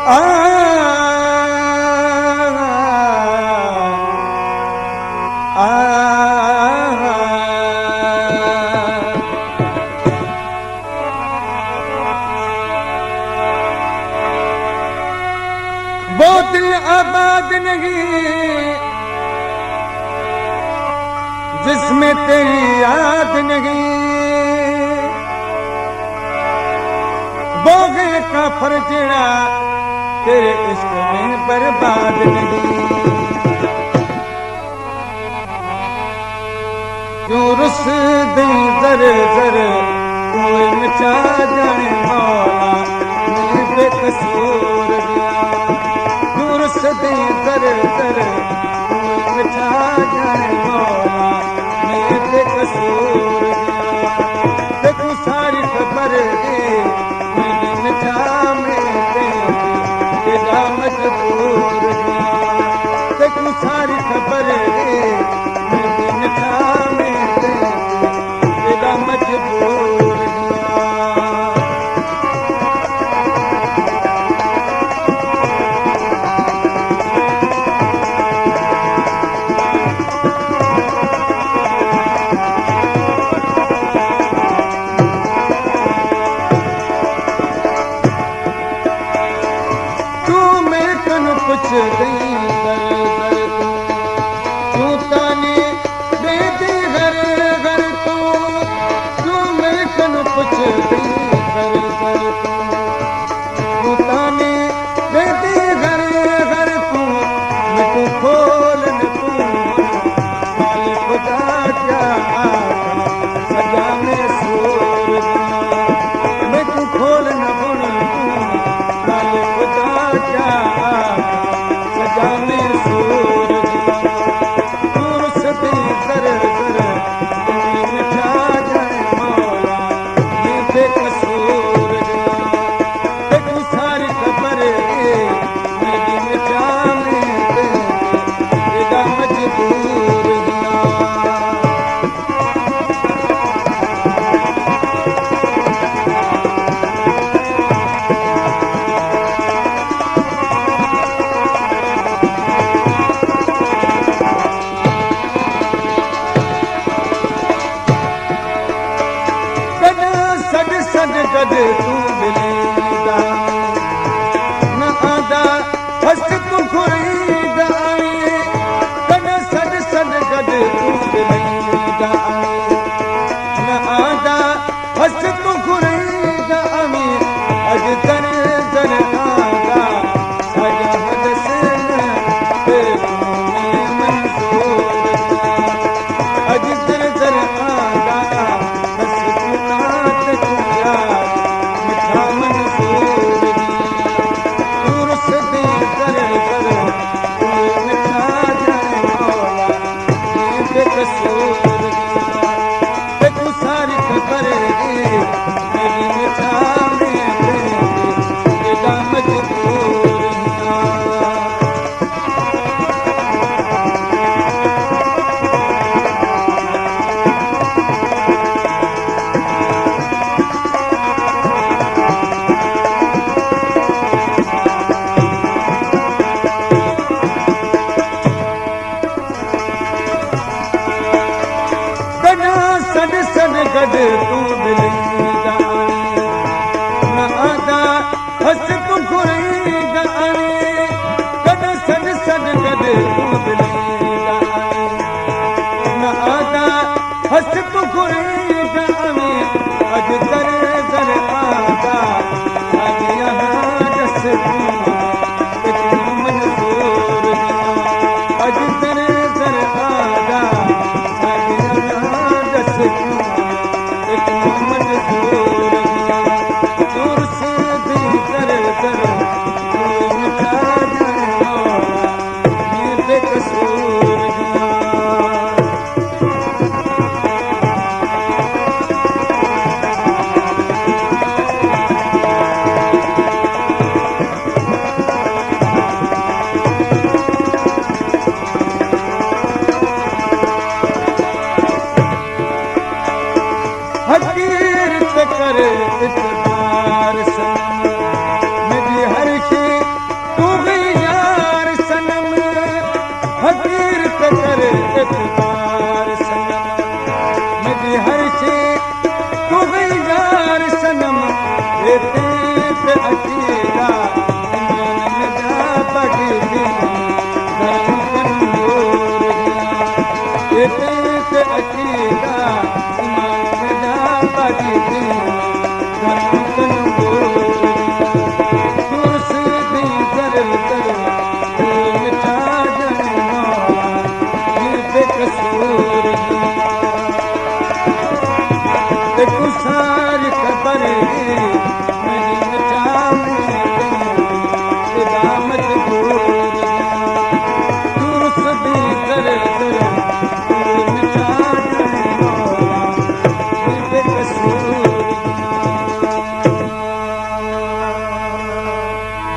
वो दिल आबाद नहीं जिसमें तेरी याद नहीं, वो गए काफर जेड़ा तेरे इश्क में बर्बाद नहीं। क्यों रुस दी जर जर कोई मचा जाने मौला मेरे बेकसूर दिया। क्यों रुस दी जर जर कोई मचा जाने मौला मेरे बेकसूर दिया। देखो सारी खबर मैंने मिठा में तेरा मजबूर दिया। देखो सारी खबर मैंने मिठा में तेरा मजबूर दिया। कुछ नहीं तू ताने बेदी घर घर तू मेरे कन कुछ नहीं तू ताने बेदी घर घर तू मैं तू खोल न तू माल खुदा क्या सजा में सूर मैं तू खोल न बुन माल खुदा क्या जाने सूर दूर से भी जर जर मिठा जाए मौला ये बेकसूर देखो सारी खबर मेरी मिठा में तेरा मजबूर गद तू मिलेगा न आदा हस्त तू खुरीदा कद सद सद गद तू मिलेगा न आदा हस्त तू खुरीदा अज दर दर आदा सजा हद से मंजूर अज दर दर आदा बस तू देखो सारी खबर मेरी मिठा में तेरा मजबूर सद सद गद तू मिलेगा न आदा हंस तू खुरेगा